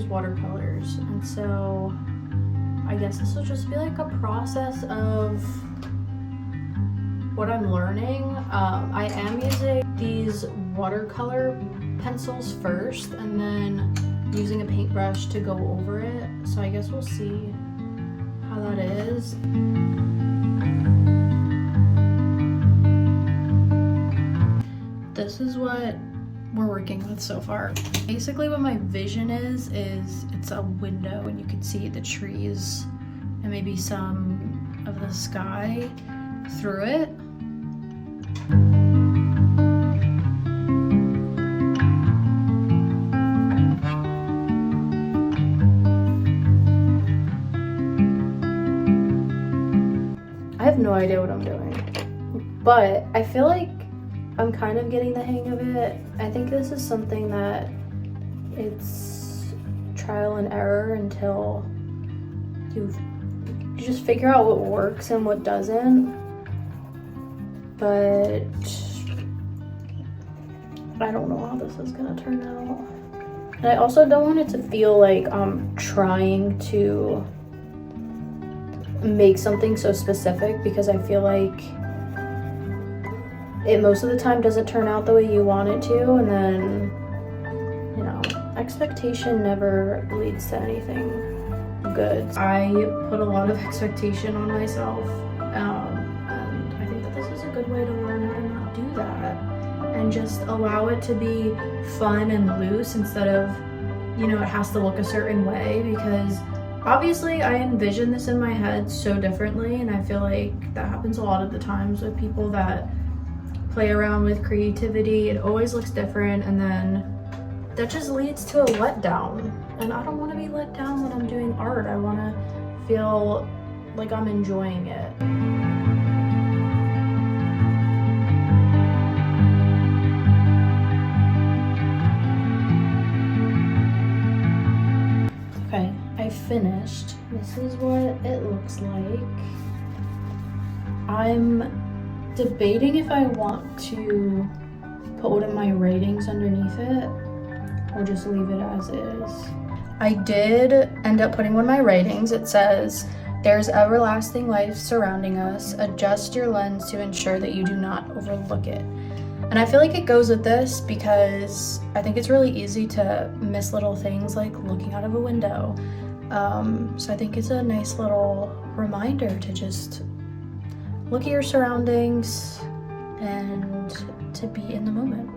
use watercolors, and so I guess this will just be like a process of what I'm learning. I am using these watercolor pencils first and then using a paintbrush to go over it, so I guess we'll see how that is. This is what we're working with so far. Basically what my vision is it's a window and you can see the trees and maybe some of the sky through it. I have no idea what I'm doing, but I feel like I'm kind of getting the hang of it. I think this is something that it's trial and error until you just figure out what works and what doesn't. But I don't know how this is gonna turn out. And I also don't want it to feel like I'm trying to make something so specific, because I feel like it most of the time doesn't turn out the way you want it to, and then, you know, expectation never leads to anything good. I put a lot of expectation on myself, and I think that this is a good way to learn how to not do that and just allow it to be fun and loose instead of, you know, it has to look a certain way, because obviously I envision this in my head so differently, and I feel like that happens a lot of the times with people that play around with creativity. It always looks different, and then that just leads to a letdown, and I don't want to be let down when I'm doing art. I want to feel like I'm enjoying it. Okay, I finished. This is what it looks like. I'm debating if I want to put one of my writings underneath it or just leave it as is. I did end up putting one of my writings. It says, "There's everlasting life surrounding us. Adjust your lens to ensure that you do not overlook it." And I feel like it goes with this because I think it's really easy to miss little things like looking out of a window. So I think it's a nice little reminder to just look at your surroundings and to be in the moment.